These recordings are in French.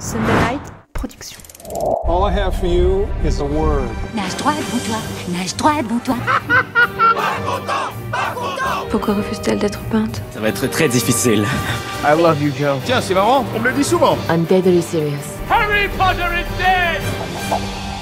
Sunday Night Production. All I have for you is a word. Nage droit devant toi, nage droit devant toi. Pourquoi refuse-t-elle d'être peinte? Ça va être très difficile. I love you, Joe. Tiens, c'est marrant, on me le dit souvent. I'm deadly serious. Harry Potter is dead.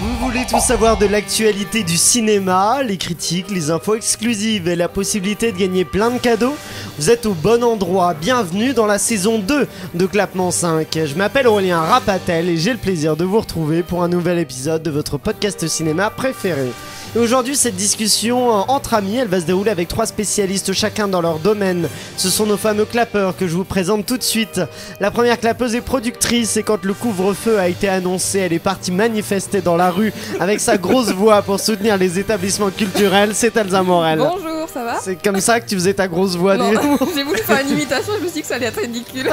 Vous voulez tout savoir de l'actualité du cinéma, les critiques, les infos exclusives et la possibilité de gagner plein de cadeaux? Vous êtes au bon endroit, bienvenue dans la saison 2 de Clapement 5. Je m'appelle Aurélien Rapatel et j'ai le plaisir de vous retrouver pour un nouvel épisode de votre podcast cinéma préféré. Et aujourd'hui, cette discussion entre amis, elle va se dérouler avec 3 spécialistes chacun dans leur domaine. Ce sont nos fameux clapeurs que je vous présente tout de suite. La première clapeuse est productrice et quand le couvre-feu a été annoncé, elle est partie manifester dans la rue avec sa grosse voix pour soutenir les établissements culturels. C'est Elsa Morel. Bonjour, ça va? C'est comme ça que tu faisais ta grosse voix. Non, j'ai voulu faire une imitation, je me suis dit que ça allait être ridicule.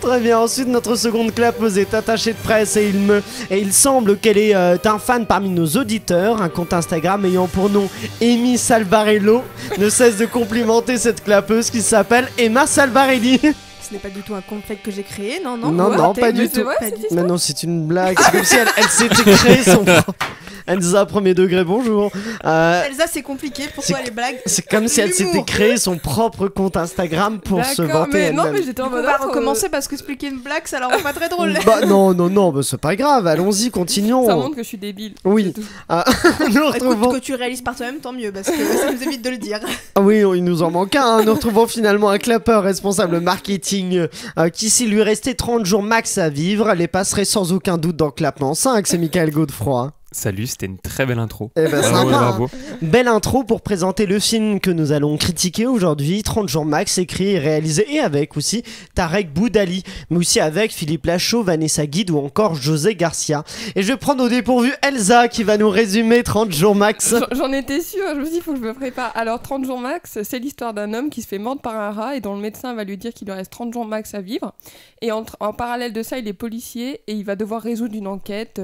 Très bien, ensuite notre seconde clapeuse est attachée de presse et il semble qu'elle est un fan parmi nos auditeurs. Un compte Instagram ayant pour nom Amy Salvarello ne cesse de complimenter cette clapeuse qui s'appelle Emma Salvarelli. Ce n'est pas du tout un compte fake que j'ai créé, non, Non, pas du tout. Mais non, c'est une blague. C'est comme si elle s'était créée son... Elsa, premier degré, bonjour. Elsa, c'est compliqué, pourquoi les blagues? C'est comme si elle s'était créé son propre compte Instagram pour se vanter elle-même. Non, mais j'étais en mode... On va recommencer parce que expliquer une blague, ça la rend pas très drôle. Bah non, bah, c'est pas grave, allons-y, continuons. Ça montre que je suis débile. Oui. Nous retrouvons... Écoute, que tu réalises par toi-même, tant mieux, parce que ça nous évite de le dire. Ah oui, il nous en manque un. Nous retrouvons finalement un clapeur responsable marketing qui, s'il lui restait 30 jours max à vivre, les passerait sans aucun doute dans Clapement 5. C'est Michael Godefroy. Salut, c'était une très belle intro. Eh ben, sympa, bravo. Belle intro pour présenter le film que nous allons critiquer aujourd'hui, 30 jours max, écrit et réalisé, et avec aussi Tarek Boudali, mais aussi avec Philippe Lachaud, Vanessa Guide ou encore José Garcia. Et je vais prendre au dépourvu Elsa qui va nous résumer 30 jours max. J'en étais sûre, je me suis dit, il faut que je me prépare. Alors 30 jours max, c'est l'histoire d'un homme qui se fait mordre par un rat et dont le médecin va lui dire qu'il lui reste 30 jours max à vivre. Et en parallèle de ça, il est policier et il va devoir résoudre une enquête.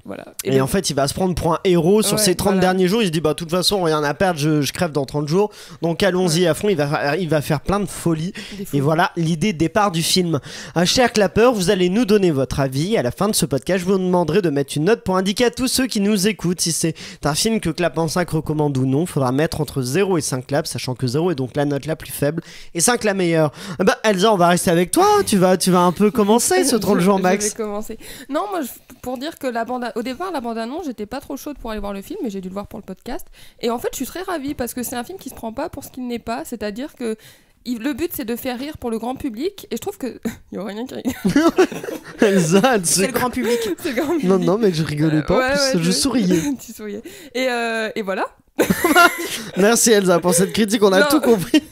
Voilà. Et en fait, il va se prendre pour un héros sur ces 30 derniers jours. Il se dit, bah, de toute façon, rien à perdre, je crève dans 30 jours. Donc allons-y à fond, il va faire plein de folies. Et voilà l'idée de départ du film. Cher clapeur, vous allez nous donner votre avis. À la fin de ce podcast, je vous demanderai de mettre une note pour indiquer à tous ceux qui nous écoutent si c'est un film que Clapement 5 recommande ou non. Il faudra mettre entre 0 et 5 claps, sachant que 0 est donc la note la plus faible et 5 la meilleure. Bah Elsa, on va rester avec toi. Tu vas un peu commencer ce 30 jours max. Je vais commencer. Non, moi, pour dire que au départ, la bande-annonce, j'étais pas trop chaude pour aller voir le film, mais j'ai dû le voir pour le podcast. Et en fait, je suis très ravie parce que c'est un film qui se prend pas pour ce qu'il n'est pas, c'est-à-dire que le but c'est de faire rire pour le grand public et je trouve que il y aurait rien qui rigole. Elsa, c'est le grand public. C'est le grand public. Non, mais je rigolais pas, je souriais. Tu souriais. Et voilà. Merci Elsa pour cette critique, on a tout compris.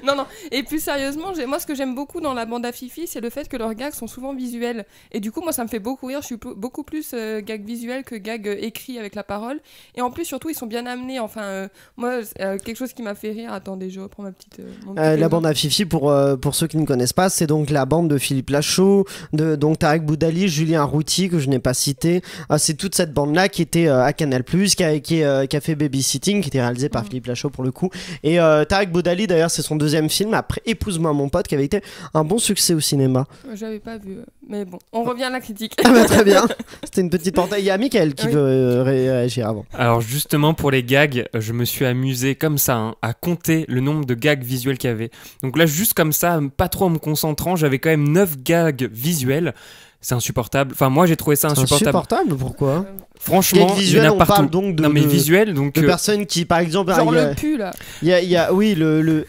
Non, et plus sérieusement, moi ce que j'aime beaucoup dans la bande à Fifi, c'est le fait que leurs gags sont souvent visuels. Et du coup, moi ça me fait beaucoup rire, je suis beaucoup plus gag visuel que gag écrit avec la parole. Et en plus, surtout, ils sont bien amenés. Enfin, moi, quelque chose qui m'a fait rire, attendez, je reprends ma petite. La bande à Fifi, pour ceux qui ne connaissent pas, c'est donc la bande de Philippe Lachaud, donc Tarek Boudali, Julien Routy, que je n'ai pas cité. C'est toute cette bande-là qui était à Canal+, qui a fait Babysitting, qui était réalisé par Philippe Lachaud pour le coup. Et Tarek Boudali, d'ailleurs, c'est son deuxième film après Épouse-moi mon pote, qui avait été un bon succès au cinéma. J'avais pas vu, mais bon, on revient à la critique. Ah bah, très bien, c'était une petite parenthèse. Il y a Mickaël qui veut réagir avant. Alors justement pour les gags, je me suis amusé comme ça à compter le nombre de gags visuels qu'il y avait. Donc là, juste comme ça, pas trop en me concentrant, j'avais quand même 9 gags visuels. C'est insupportable. Enfin, moi, j'ai trouvé ça insupportable. Insupportable, pourquoi? Franchement, visuel, il y en a on partout. parle donc non, mais visuel, donc... de personnes qui, par exemple... Genre le pu, là. Il y a oui,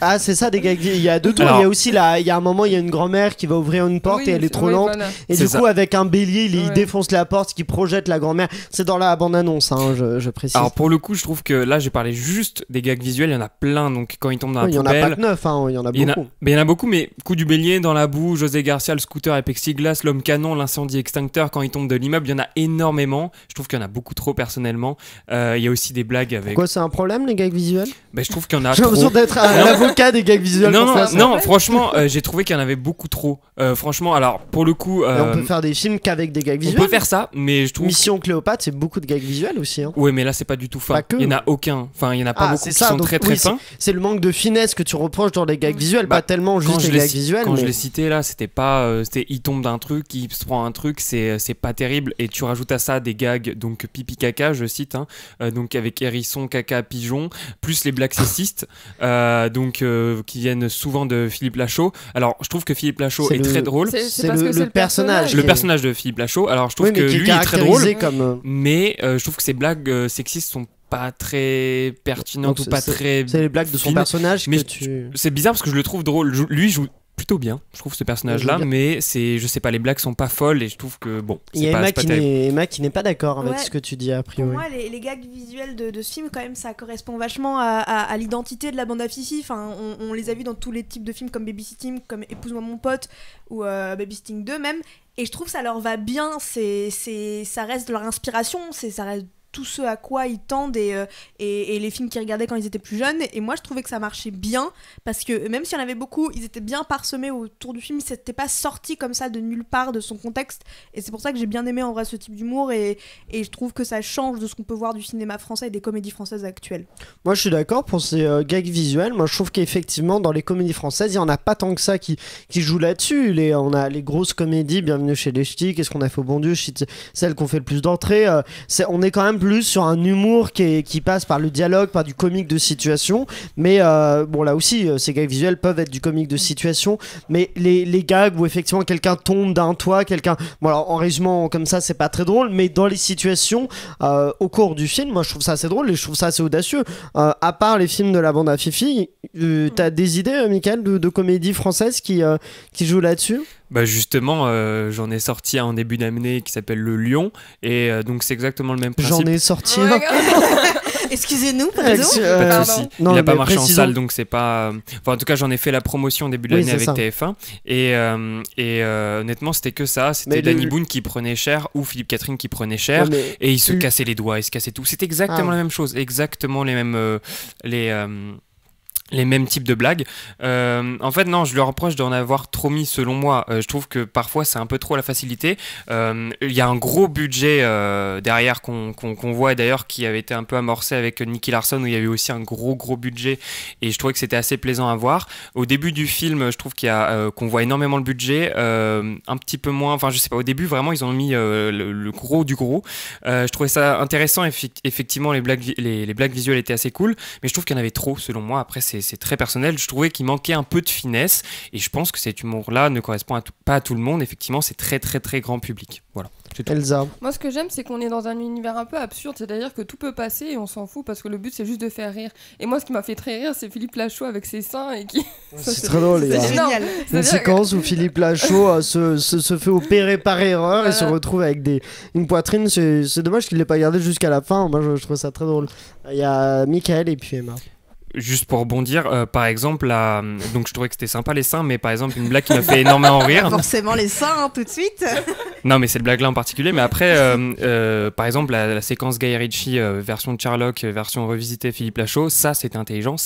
ah, c'est ça, des gags. Il y a deux tours. Il y a aussi, là, il y a un moment, il y a une grand-mère qui va ouvrir une porte et elle est trop lente. Voilà. Et du coup, avec un bélier, il défonce la porte, ce qui projette la grand-mère. C'est dans la bande-annonce, hein, je précise. Alors, pour le coup, je trouve que là, j'ai parlé juste des gags visuels. Il y en a plein, donc quand ils tombent dans la poubelle... Il y en a pas que 9, hein, il y en a beaucoup. Il y en a beaucoup, mais coup du bélier, dans la boue, José Garcia, le scooter et plexiglas, l'homme canon, l'incendie extincteur, quand il tombe de l'immeuble, il y en a énormément. Je trouve qu'il y en a beaucoup trop personnellement. Il y a aussi des blagues avec... Pourquoi c'est un problème, les gags visuels? Je trouve qu'il y en a J'ai trop. l'impression d'être l'avocat des gags visuels. Non, franchement, j'ai trouvé qu'il y en avait beaucoup trop. Franchement, alors, pour le coup... Et on peut faire des films qu'avec des gags visuels. On peut faire ça, mais je trouve... Mission Cléopâtre, c'est beaucoup de gags visuels aussi. Hein. Ouais, mais là, c'est pas du tout fin. Il y en a aucun. Enfin, il y en a pas beaucoup qui sont très très fins. C'est le manque de finesse que tu reproches dans les gags visuels, pas tellement juste les gags visuels. Quand je l'ai cité là, c'était pas... il tombe d'un truc, il se prend un truc, c'est pas terrible. Et tu rajoutes à ça des gags, donc pipi caca, je cite, hein, donc avec hérisson, caca, pigeon, plus les blagues sexistes, qui viennent souvent de Philippe Lachaud. Alors, je trouve que Philippe Lachaud est très drôle. C'est le personnage. Le personnage de Philippe Lachaud. Alors, je trouve que lui est très drôle, mais je trouve que ses blagues sexistes sont pas très pertinentes ou pas très... C'est les blagues de son personnage mais que tu... C'est bizarre parce que je le trouve drôle. Lui joue plutôt bien, je trouve, ce personnage-là, mais je sais pas, les blagues sont pas folles et je trouve que bon, il y a Emma qui n'est pas d'accord avec ce que tu dis a priori. Pour moi, les gags visuels de ce film, quand même, ça correspond vachement à l'identité de la bande à Fifi. Enfin, on les a vus dans tous les types de films comme Babysitting, comme Épouse-moi mon pote ou Babysitting 2 même. Et je trouve que ça leur va bien. Ça reste de leur inspiration. Ça reste tout ce à quoi ils tendent et les films qu'ils regardaient quand ils étaient plus jeunes. Et moi, je trouvais que ça marchait bien parce que même s'il y en avait beaucoup, ils étaient bien parsemés autour du film. C'était pas sorti comme ça de nulle part de son contexte. Et c'est pour ça que j'ai bien aimé en vrai ce type d'humour et je trouve que ça change de ce qu'on peut voir du cinéma français et des comédies françaises actuelles. Moi, je suis d'accord pour ces gags visuels. Moi, je trouve qu'effectivement, dans les comédies françaises, il y en a pas tant que ça qui jouent là-dessus. On a les grosses comédies, Bienvenue chez les Ch'tis, Qu'est-ce qu'on a fait au bon Dieu, celles qu'on fait le plus d'entrées. On est quand même plus sur un humour qui passe par le dialogue, par du comique de situation, mais bon, là aussi ces gags visuels peuvent être du comique de situation, mais les gags où effectivement quelqu'un tombe d'un toit, bon, alors en résumant comme ça, c'est pas très drôle, mais dans les situations au cours du film, moi je trouve ça assez drôle et je trouve ça assez audacieux. À part les films de la bande à Fifi, t'as des idées, Mickaël, de comédies françaises qui jouent là-dessus? Bah justement, j'en ai sorti un en début d'année qui s'appelle Le Lion, et donc c'est exactement le même principe. J'en ai sorti un. Excusez-nous, pas de souci. Il n'a pas marché en salle, donc c'est pas... Enfin, en tout cas, j'en ai fait la promotion au début de l'année avec TF1, et honnêtement, c'était que ça. C'était Danny Boone qui prenait cher, ou Philippe Catherine qui prenait cher, et il se cassait les doigts, il se cassait tout. C'était exactement la même chose, exactement les mêmes... les mêmes types de blagues. En fait, non, je leur reproche d'en avoir trop mis, selon moi. Je trouve que parfois, c'est un peu trop la facilité. Il y a un gros budget derrière qu'on voit, d'ailleurs, qui avait été un peu amorcé avec Nicky Larson, où il y a eu aussi un gros budget, et je trouvais que c'était assez plaisant à voir. Au début du film, je trouve qu'on voit énormément le budget, un petit peu moins, enfin, je sais pas, au début, vraiment, ils ont mis le gros du gros. Je trouvais ça intéressant, effectivement, les blagues visuelles étaient assez cool, mais je trouve qu'il y en avait trop, selon moi. Après, c'est très personnel, je trouvais qu'il manquait un peu de finesse, et je pense que cet humour-là ne correspond pas à tout le monde. Effectivement, c'est très très très grand public. Voilà. Elsa. Moi, ce que j'aime, c'est qu'on est dans un univers un peu absurde, c'est-à-dire que tout peut passer et on s'en fout parce que le but, c'est juste de faire rire. Et moi, ce qui m'a fait très rire, c'est Philippe Lachaud avec ses seins et qui... C'est très drôle, les gars. C'est génial. Une séquence où Philippe Lachaud se fait opérer par erreur et se retrouve avec une poitrine. C'est dommage qu'il ne l'ait pas gardé jusqu'à la fin. Moi, je trouve ça très drôle. Il y a Mickaël et puis Emma. Juste pour rebondir, par exemple, donc je trouvais que c'était sympa les seins, mais par exemple, une blague qui m'a fait énormément rire. Forcément les seins, tout de suite. Non, mais cette blague-là en particulier. Mais après, par exemple, la séquence Guy Ritchie, version de Sherlock, version revisitée Philippe Lachaud, ça c'est intelligent,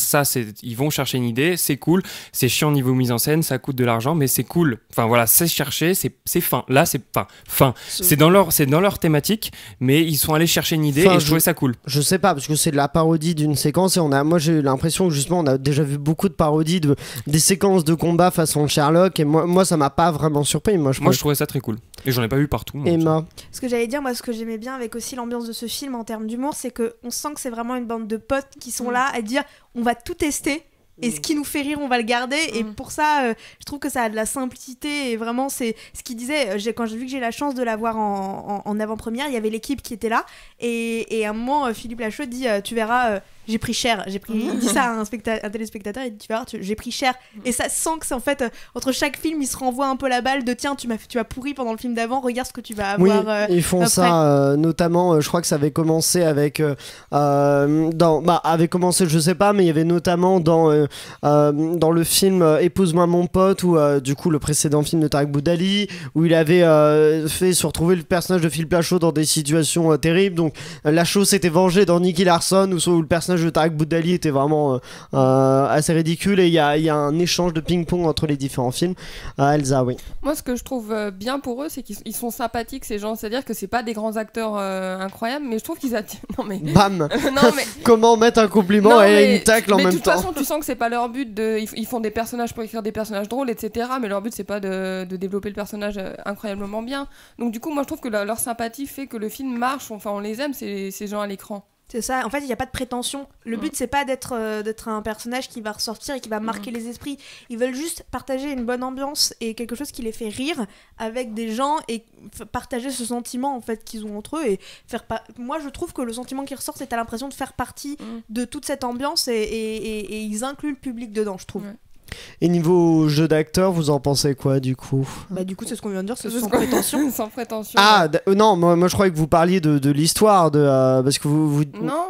ils vont chercher une idée, c'est cool, c'est chiant niveau mise en scène, ça coûte de l'argent, mais c'est cool. Enfin voilà, c'est cherché, c'est fin. Là, c'est fin. C'est dans leur thématique, mais ils sont allés chercher une idée et je trouvais ça cool. Je sais pas, parce que c'est de la parodie d'une séquence et moi j'ai l'impression que justement on a déjà vu beaucoup de parodies des séquences de combat façon Sherlock, et moi ça m'a pas vraiment surpris. Moi je trouvais ça très cool et j'en ai pas vu partout. Emma. Ce que j'allais dire, moi ce que j'aimais bien avec aussi l'ambiance de ce film en termes d'humour, c'est qu'on sent que c'est vraiment une bande de potes qui sont là à dire on va tout tester. Et ce qui nous fait rire, on va le garder. Et pour ça, je trouve que ça a de la simplicité. Et vraiment, c'est ce qu'il disait. Quand j'ai vu que j'ai la chance de la voir en avant-première, il y avait l'équipe qui était là. Et à un moment, Philippe Lachaud dit tu verras, j'ai pris cher. Il dit ça à un téléspectateur, il dit, tu vas voir, j'ai pris cher. Et ça sent que c'est en fait, entre chaque film, il se renvoie un peu la balle de tiens, tu m'as pourri pendant le film d'avant, regarde ce que tu vas avoir. Oui, ils font après. ça, notamment, je crois que ça avait commencé avec. Avait commencé, je sais pas, mais il y avait notamment dans le film Épouse-moi mon pote, ou du coup, le précédent film de Tarek Boudali, où il avait fait se retrouver le personnage de Philippe Lachaud dans des situations terribles. Donc, Lachaud s'était vengé dans Nicky Larson, où le personnage de Tarek Boudali était vraiment assez ridicule, et il y a un échange de ping-pong entre les différents films. Elsa, oui. Moi, ce que je trouve bien pour eux, c'est qu'ils sont sympathiques, ces gens. C'est-à-dire que c'est pas des grands acteurs incroyables, mais je trouve qu'ils attirent. Non, mais. Bam Non, mais. Comment mettre un compliment et une tacle en même temps. Mais de toute façon, tu sens que c'est pas leur but ils font des personnages pour écrire des personnages drôles, etc. Mais leur but, c'est pas de développer le personnage incroyablement bien. Donc, du coup, moi, je trouve que leur sympathie fait que le film marche. Enfin, on les aime, ces gens à l'écran. C'est ça, en fait il n'y a pas de prétention. Le but c'est pas d'être un personnage qui va ressortir et qui va marquer les esprits. Ils veulent juste partager une bonne ambiance et quelque chose qui les fait rire avec des gens et partager ce sentiment en fait qu'ils ont entre eux et moi je trouve que le sentiment qui ressort c'est que t'as l'impression de faire partie de toute cette ambiance et ils incluent le public dedans, je trouve. Ouais. Et niveau jeu d'acteur, vous en pensez quoi du coup ? Bah du coup c'est ce qu'on vient de dire, c'est sans prétention. Sans prétention. Ah non, moi je croyais que vous parliez de l'histoire, parce que vous...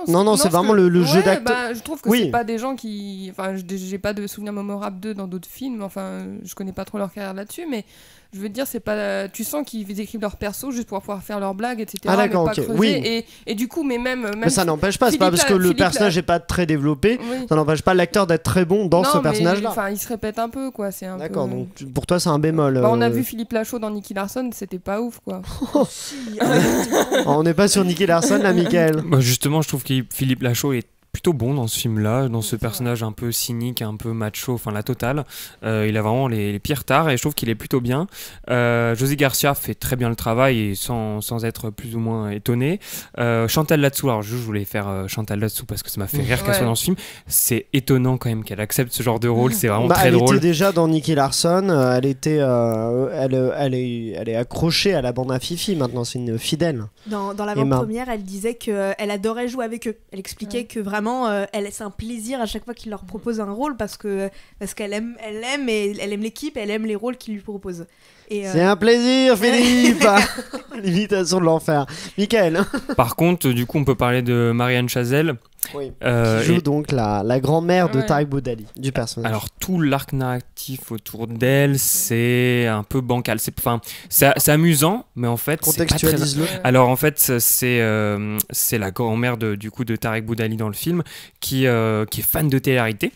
Non, c'est vraiment le jeu d'acteur. Bah, je trouve que c'est pas des gens qui... Enfin, j'ai pas de souvenirs mémorables d'eux dans d'autres films, enfin, je connais pas trop leur carrière là-dessus, mais je veux dire, c'est pas... Tu sens qu'ils écrivent leur perso juste pour pouvoir faire leurs blagues, etc. Ah d'accord, mais pas ok. Oui. Et du coup, mais ça n'empêche pas, c'est pas parce que le personnage est pas très développé, ça n'empêche pas l'acteur d'être très bon dans ce personnage-là. Enfin, il se répète un peu, quoi. C'est d'accord, donc pour toi c'est un bémol. On a vu Philippe Lachaud dans Nicky Larson, c'était pas ouf, quoi. On n'est pas sur Nicky Larson là, Mickaël. Justement, je trouve que Philippe Lachaud est plutôt bon dans ce film-là, dans ce personnage un peu cynique, un peu macho, enfin la totale. Il a vraiment les pires tares et je trouve qu'il est plutôt bien. José Garcia fait très bien le travail et sans être plus ou moins étonné. Chantal Latsou, alors je voulais faire Chantal Latsou parce que ça m'a fait rire qu'elle soit dans ce film. C'est étonnant quand même qu'elle accepte ce genre de rôle, c'est vraiment très drôle. Elle était déjà dans Nicky Larson, elle est accrochée à la bande à Fifi, maintenant c'est une fidèle. Dans l'avant-première, elle disait qu'elle adorait jouer avec eux. Elle expliquait que vraiment c'est un plaisir à chaque fois qu'il leur propose un rôle parce qu'elle aime l'équipe, elle aime les rôles qu'il lui propose. C'est un plaisir, Philippe. L'imitation de l'enfer. Mickaël. Par contre, du coup, on peut parler de Marianne Chazelle. Oui. Qui joue donc la grand-mère de Tarek Boudali, du personnage. Alors tout l'arc narratif autour d'elle, c'est un peu bancal. C'est amusant, mais en fait, contextualise-le. Alors en fait, c'est la grand-mère de Tarek Boudali dans le film qui est fan de télé-réalité.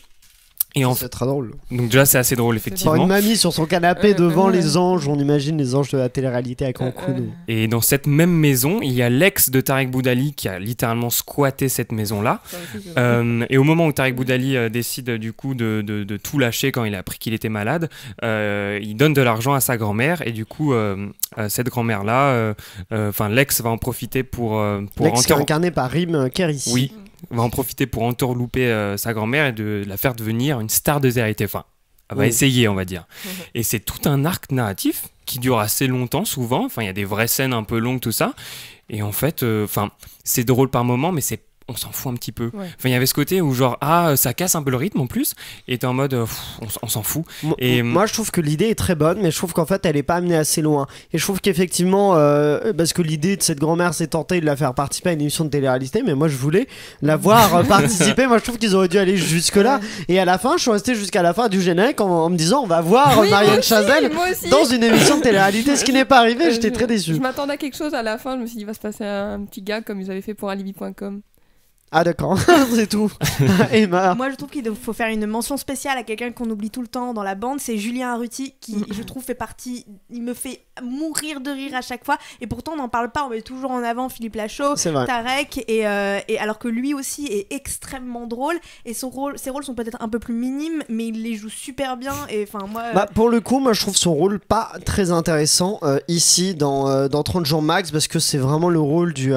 C'est très drôle. Donc déjà c'est assez drôle effectivement. Une mamie sur son canapé devant les anges, on imagine les anges de la télé-réalité avec un coude. Et dans cette même maison, il y a l'ex de Tarek Boudali qui a littéralement squatté cette maison-là. Et au moment où Tarek Boudali décide du coup de tout lâcher quand il a appris qu'il était malade, il donne de l'argent à sa grand-mère et du coup cette grand-mère-là, l'ex va en profiter pour l'ex qui est incarné par Rim Kérissi. Oui. Va en profiter pour entourlouper sa grand-mère et de la faire devenir une star de télé-réalité. Enfin, elle va essayer, on va dire. Et c'est tout un arc narratif qui dure assez longtemps, souvent. Enfin, il y a des vraies scènes un peu longues, tout ça. Et en fait, c'est drôle par moment, mais on s'en fout un petit peu. Enfin, il y avait ce côté où genre ça casse un peu le rythme en plus et t'es en mode on s'en fout. Moi je trouve que l'idée est très bonne, mais je trouve qu'en fait elle est pas amenée assez loin. Et je trouve qu'effectivement parce que l'idée de cette grand-mère c'est tenter de la faire participer à une émission de télé-réalité, mais moi je voulais la voir participer. Moi je trouve qu'ils auraient dû aller jusque là. Et à la fin je suis resté jusqu'à la fin du générique en me disant on va voir Marianne Chazelle dans une émission de télé-réalité, ce qui n'est pas arrivé. J'étais très déçu. Je m'attendais à quelque chose à la fin, je me suis dit il va se passer un petit gag comme ils avaient fait pour alibi.com. Ah d'accord, c'est tout. Emma. Moi je trouve qu'il faut faire une mention spéciale à quelqu'un qu'on oublie tout le temps dans la bande, c'est Julien Arruti qui je trouve fait partie, il me fait mourir de rire à chaque fois et pourtant on n'en parle pas, on met toujours en avant Philippe Lachaud, Tarek et alors que lui aussi est extrêmement drôle et ses rôles sont peut-être un peu plus minimes mais il les joue super bien et enfin moi... pour le coup moi je trouve son rôle pas très intéressant ici dans 30 jours max parce que c'est vraiment le rôle du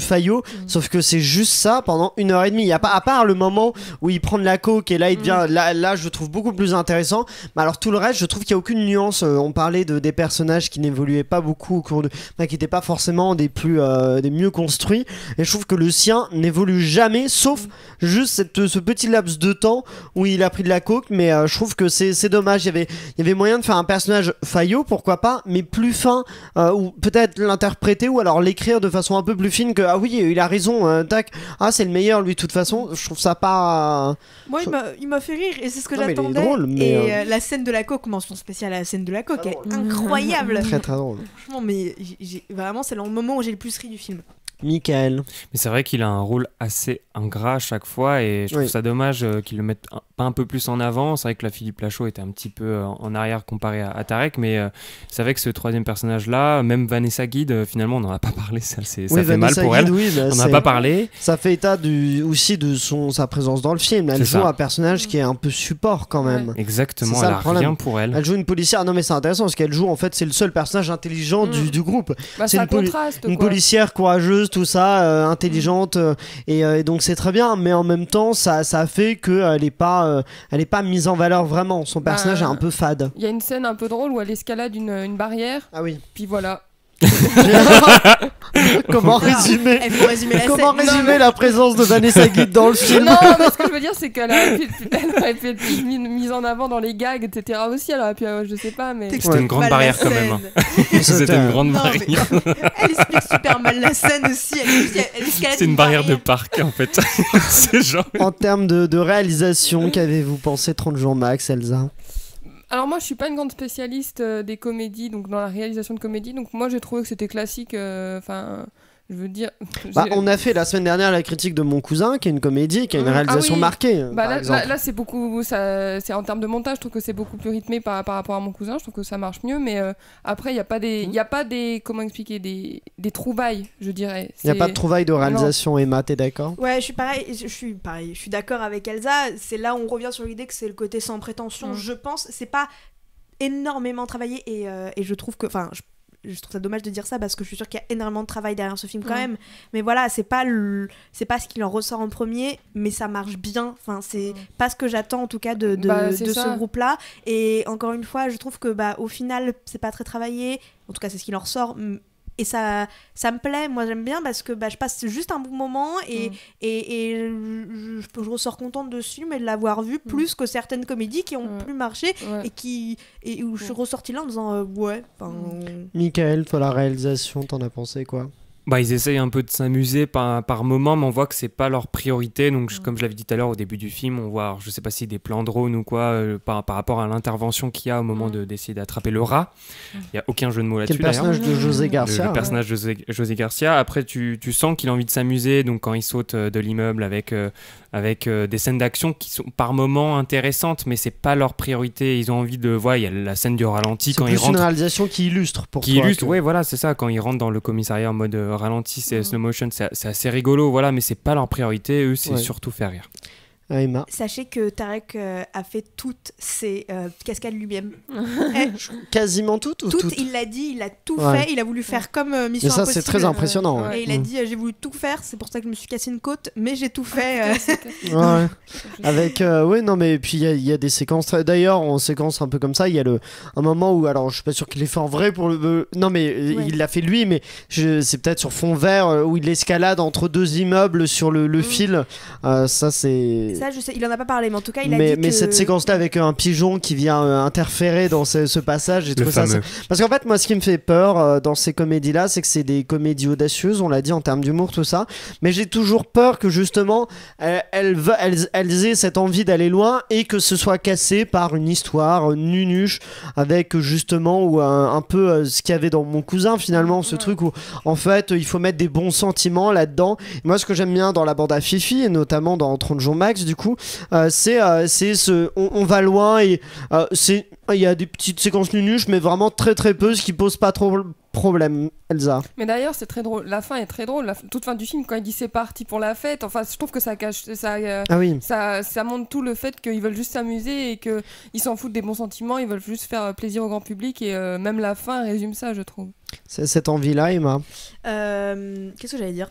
Fayot Fayot, sauf que c'est juste ça pendant 1h30. Il y a pas, à part le moment où il prend de la coke et là il devient, là je le trouve beaucoup plus intéressant. Mais alors tout le reste, je trouve qu'il y a aucune nuance. On parlait des personnages qui n'évoluaient pas beaucoup au cours de, qui n'étaient pas forcément des mieux construits. Et je trouve que le sien n'évolue jamais, sauf juste ce petit laps de temps où il a pris de la coke. Mais je trouve que c'est dommage. Il y avait moyen de faire un personnage Fayot, pourquoi pas, mais plus fin, ou peut-être l'interpréter ou alors l'écrire de façon un peu plus fine que ah oui il a raison, tac, ah c'est le meilleur lui de toute façon. Je trouve ça pas. Moi il m'a fait rire et c'est ce que Non, mais il est j'attendais. drôle, mais, Et la scène de la coke, mention spéciale à la scène de la coke, elle est incroyable. Très très drôle. Franchement, mais vraiment c'est le moment où j'ai le plus ri du film. Michael. Mais c'est vrai qu'il a un rôle assez ingrat à chaque fois et je trouve ça dommage qu'ils le mettent pas un peu plus en avant. C'est vrai que la Philippe Lachaud était un petit peu en arrière comparé à Tarek, mais c'est vrai que ce troisième personnage-là, même Vanessa Guide, finalement on n'en a pas parlé, ça fait Vanessa mal pour Guide, elle. oui, on n'en a pas parlé. Ça fait état aussi de sa présence dans le film. Elle joue un personnage qui est un peu support quand même. Exactement, elle a rien pour elle. Elle joue une policière. Non mais c'est intéressant parce qu'elle joue en fait c'est le seul personnage intelligent du groupe. Bah, c'est une policière courageuse, tout ça, intelligente et donc c'est très bien. Mais en même temps ça fait qu'elle est pas mise en valeur vraiment. Son personnage est un peu fade. Il y a une scène un peu drôle où elle escalade une barrière. Ah oui. Puis voilà. Comment résumer Comment résumer la présence de Vanessa Guide dans le film? Non, mais ce que je veux dire, c'est qu'elle aurait pu être plus mise en avant dans les gags, etc. aussi. Elle aurait pu, je sais pas, mais. C'était une grande barrière quand même. C'était une grande barrière. Elle explique super mal la scène aussi. C'est une barrière de parc en fait. C'est genre. En termes de réalisation, qu'avez-vous pensé 30 jours max, Elsa? Alors moi je suis pas une grande spécialiste des comédies, donc dans la réalisation de comédies, donc moi j'ai trouvé que c'était classique, enfin je veux dire... on a fait la semaine dernière la critique de Mon Cousin, qui est une comédie, qui a une réalisation marquée. Là c'est beaucoup, c'est en termes de montage, je trouve que c'est beaucoup plus rythmé par rapport à Mon Cousin, je trouve que ça marche mieux, mais après il y a pas des comment expliquer, des trouvailles, je dirais. Il y a pas de trouvailles de réalisation. Emma, t'es d'accord? Ouais, je suis d'accord avec Elsa. C'est là où on revient sur l'idée que c'est le côté sans prétention. Je pense, c'est pas énormément travaillé et je trouve que, enfin, je trouve ça dommage de dire ça parce que je suis sûre qu'il y a énormément de travail derrière ce film quand même, mais voilà, c'est pas ce qui en ressort en premier, mais ça marche bien, enfin c'est pas ce que j'attends en tout cas de ce groupe là, et encore une fois je trouve que au final c'est pas très travaillé, en tout cas c'est ce qui en ressort, et ça me plaît, moi j'aime bien parce que je passe juste un bon moment et je ressors contente de ce film et de l'avoir vu plus que certaines comédies qui ont plus marché et où je suis ressortie là en disant Michael, toi la réalisation, t'en as pensé quoi? Ils essayent un peu de s'amuser par moment, mais on voit que c'est pas leur priorité. Donc, comme je l'avais dit tout à l'heure au début du film, on voit, alors, je sais pas si des plans drone ou quoi, par rapport à l'intervention qu'il y a au moment d'essayer d'attraper le rat. Il y a aucun jeu de mots là-dessus. Le personnage de José Garcia. Le personnage de José Garcia. Après, tu sens qu'il a envie de s'amuser. Donc, quand il saute de l'immeuble avec des scènes d'action qui sont par moments intéressantes, mais c'est pas leur priorité. Ils ont envie de voir. Il y a la scène du ralenti quand ils rentrent. C'est une réalisation qui illustre pour toi. Qui illustre, ouais, voilà, c'est ça. Quand ils rentrent dans le commissariat en mode ralenti, c'est slow motion, c'est assez rigolo, voilà, mais c'est pas leur priorité. Eux, c'est surtout faire rire. Emma. Sachez que Tarek a fait toutes ses cascades lui-même. Quasiment toutes ou toutes? Il l'a dit, il a tout fait, il a voulu faire comme Mission Impossible. Mais ça c'est très impressionnant. Et il a dit j'ai voulu tout faire, c'est pour ça que je me suis cassé une côte, mais j'ai tout fait. Avec non mais puis il y a des séquences d'ailleurs en séquence un peu comme ça, il y a un moment où, alors je suis pas sûr qu'il l'ait fait en vrai pour non mais il l'a fait lui, mais c'est peut-être sur fond vert où il escalade entre deux immeubles sur le fil, ça c'est... Ça, je sais, il en a pas parlé, mais en tout cas, il a dit que... Mais cette séquence-là avec un pigeon qui vient interférer dans ce passage, j'ai trouvé ça... Parce qu'en fait, moi, ce qui me fait peur dans ces comédies-là, c'est que c'est des comédies audacieuses, on l'a dit, en termes d'humour, tout ça. Mais j'ai toujours peur que, justement, elles aient cette envie d'aller loin et que ce soit cassé par une histoire nunuche avec, justement, ou un peu ce qu'il y avait dans Mon Cousin, finalement, ce truc où, en fait, il faut mettre des bons sentiments là-dedans. Moi, ce que j'aime bien dans la bande à Fifi, et notamment dans 30 jours max, du coup, c'est on va loin et il y a des petites séquences nunuches, mais vraiment très très peu, ce qui pose pas trop problème. Elsa. Mais d'ailleurs c'est très drôle, la fin est très drôle, toute fin du film quand il dit c'est parti pour la fête, enfin je trouve que ça cache ça montre tout le fait qu'ils veulent juste s'amuser et qu'ils s'en foutent des bons sentiments, ils veulent juste faire plaisir au grand public, et même la fin résume ça, je trouve. cette envie-là, Emma? Qu'est-ce que j'allais dire?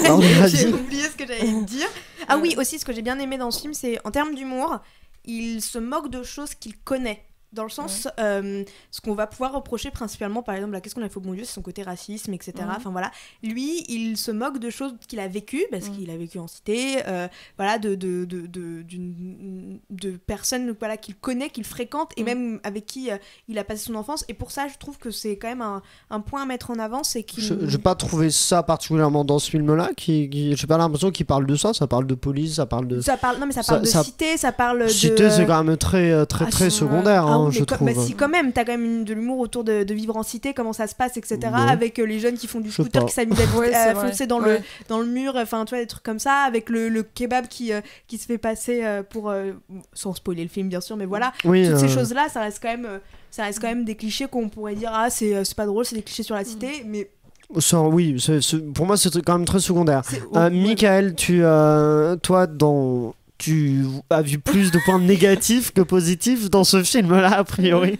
Non, vas-y. J'ai oublié ce que j'allais dire. Ah oui, aussi, ce que j'ai bien aimé dans ce film, c'est en termes d'humour, il se moque de choses qu'il connaît. Dans le sens, ce qu'on va pouvoir reprocher principalement, par exemple, qu'est-ce qu'on a fait au bon Dieu, c'est son côté racisme, etc. Enfin voilà, lui, il se moque de choses qu'il a vécues, parce qu'il a vécu en cité, voilà, de personnes voilà, qu'il connaît, qu'il fréquente, et même avec qui il a passé son enfance. Et pour ça, je trouve que c'est quand même un point à mettre en avant, c'est qu'il... Je n'ai pas trouvé ça particulièrement dans ce film-là, j'ai pas l'impression qu'il parle de ça parle de police, ça parle de... Non, mais ça parle de cité, ça parle de... Cité, c'est quand même très secondaire, je trouve. Bah, si, quand même, t'as quand même de l'humour autour de vivre en cité, comment ça se passe, etc. Avec les jeunes qui font du scooter, qui s'amusent à foncer dans le mur, enfin, tu vois, des trucs comme ça, avec le kebab qui se fait passer pour... sans spoiler le film, bien sûr, mais voilà. Toutes ces choses-là, ça reste quand même des clichés qu'on pourrait dire, ah, c'est pas drôle, c'est des clichés sur la cité, mais... Oui, pour moi, c'est quand même très secondaire. Michael, toi, tu as vu plus de points négatifs que positifs dans ce film-là, a priori?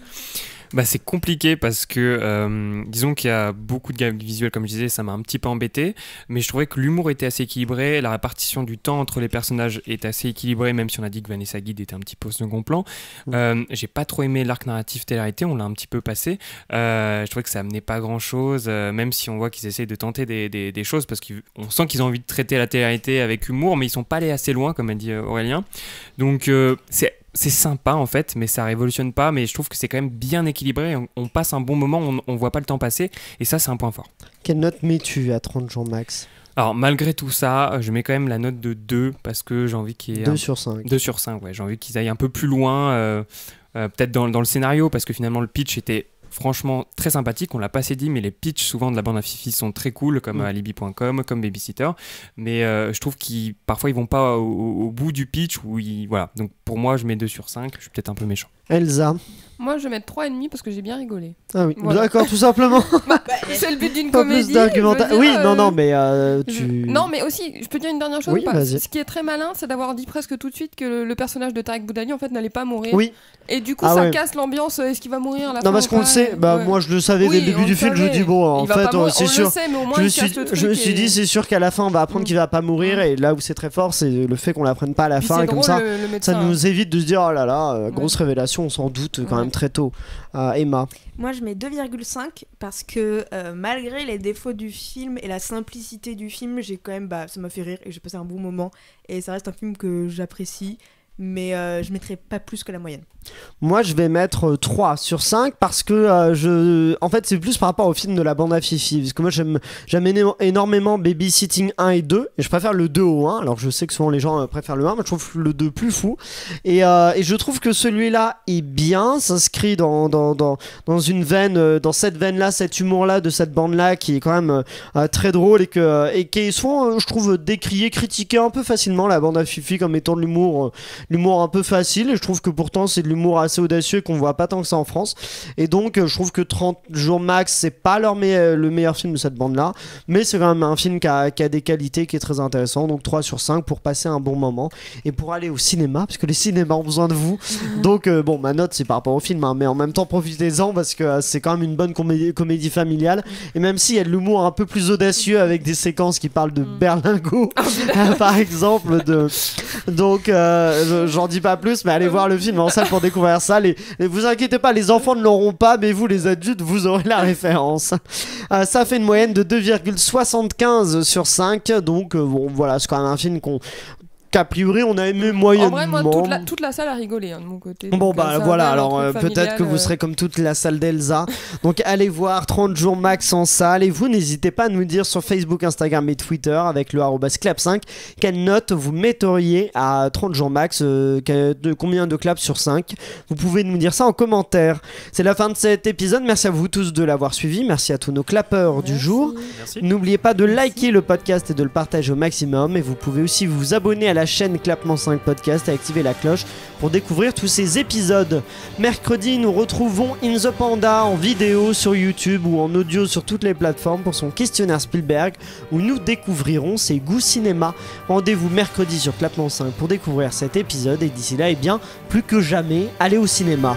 Bah, c'est compliqué parce que disons qu'il y a beaucoup de gags visuels, comme je disais, ça m'a un petit peu embêté, mais je trouvais que l'humour était assez équilibré, la répartition du temps entre les personnages est assez équilibrée, même si on a dit que Vanessa Guide était un petit peu au second plan. J'ai pas trop aimé l'arc narratif télé-réalité, on l'a un petit peu passé. Je trouvais que ça amenait pas grand-chose, même si on voit qu'ils essayent de tenter des choses, parce qu'on sent qu'ils ont envie de traiter la télé-réalité avec humour, mais ils sont pas allés assez loin, comme a dit Aurélien. Donc c'est sympa en fait, mais ça révolutionne pas, mais je trouve que c'est quand même bien équilibré, on passe un bon moment, on voit pas le temps passer, et ça c'est un point fort. Quelle note mets-tu à 30 jours max? Alors malgré tout ça, je mets quand même la note de 2, parce que j'ai envie qu'il y ait... 2 sur 5. 2 sur 5, ouais, j'ai envie qu'ils aillent un peu plus loin, peut-être dans le scénario, parce que finalement le pitch était... franchement très sympathique, on l'a pas assez dit, mais les pitchs souvent de la bande à Fifi sont très cool, comme Alibi.com, comme Babysitter, mais je trouve qu'ils parfois ils vont pas au bout du pitch, voilà. Donc pour moi je mets 2 sur 5, je suis peut-être un peu méchant. Elsa? Moi je vais mettre 3,5 parce que j'ai bien rigolé. Ah oui, voilà. D'accord, tout simplement. C'est le but d'une pas comédie. Plus d'argumentaire. Oui, non, mais Non, mais aussi, je peux dire une dernière chose. Oui, vas-y. Ce qui est très malin, c'est d'avoir dit presque tout de suite que le personnage de Tarek Boudali en fait n'allait pas mourir. Oui. Et du coup, ça casse l'ambiance. Est-ce qu'il va mourir à la fin? Non, parce qu'on le sait. Moi, je le savais dès le début du film. Je me dis bon, en fait, c'est sûr. Je me suis dit, c'est sûr qu'à la fin, on va apprendre qu'il va pas mourir. Et là où c'est très fort, c'est le fait qu'on l'apprenne pas à la fin. Et comme ça, ça nous évite de se dire oh là là, grosse révélation. On s'en doute quand même très tôt. Emma? Moi je mets 2,5 parce que malgré les défauts du film et la simplicité du film, j'ai quand même, ça m'a fait rire et j'ai passé un bon moment et ça reste un film que j'apprécie, mais je mettrai pas plus que la moyenne. Moi je vais mettre 3 sur 5 parce que en fait c'est plus par rapport au film de la bande à Fifi, parce que moi j'aime énormément Babysitting 1 et 2 et je préfère le 2 au 1, alors je sais que souvent les gens préfèrent le 1, mais je trouve le 2 plus fou et je trouve que celui-là est bien, s'inscrit dans une veine, dans cette veine-là, cet humour-là de cette bande-là qui est quand même très drôle et qui est souvent, je trouve, décrié, critiqué un peu facilement, la bande à Fifi, comme étant de l'humour un peu facile, et je trouve que pourtant c'est de l'humour assez audacieux qu'on voit pas tant que ça en France, et donc je trouve que 30 jours max c'est pas le meilleur film de cette bande là, mais c'est quand même un film qui a des qualités, qui est très intéressant, donc 3 sur 5 pour passer un bon moment et pour aller au cinéma, parce que les cinémas ont besoin de vous. Donc bon, ma note c'est par rapport au film, mais en même temps profitez-en parce que c'est quand même une bonne comédie familiale, et même s'il y a de l'humour un peu plus audacieux avec des séquences qui parlent de berlingot par exemple, donc j'en dis pas plus, mais allez voir le film en salle pour découvrir ça. Vous inquiétez pas, les enfants ne l'auront pas, mais vous les adultes vous aurez la référence. Ça fait une moyenne de 2,75 sur 5, donc bon voilà, c'est quand même un film qu'a priori on a aimé moyennement. En vrai, moi toute la salle a rigolé de mon côté. Bon voilà, alors peut-être que vous serez comme toute la salle d'Elsa. Donc allez voir 30 jours max en salle, et vous n'hésitez pas à nous dire sur Facebook, Instagram et Twitter avec le @clap5 quelle note vous metteriez à 30 jours max, combien de claps sur 5. Vous pouvez nous dire ça en commentaire. C'est la fin de cet épisode, merci à vous tous de l'avoir suivi, merci à tous nos clapeurs du jour. N'oubliez pas de liker le podcast et de le partager au maximum, et vous pouvez aussi vous abonner à la chaîne Clapement 5 Podcast et activer la cloche pour découvrir tous ces épisodes. Mercredi, nous retrouvons In The Panda en vidéo sur YouTube ou en audio sur toutes les plateformes pour son questionnaire Spielberg, où nous découvrirons ses goûts cinéma. Rendez-vous mercredi sur Clapement 5 pour découvrir cet épisode, et d'ici là, plus que jamais, allez au cinéma.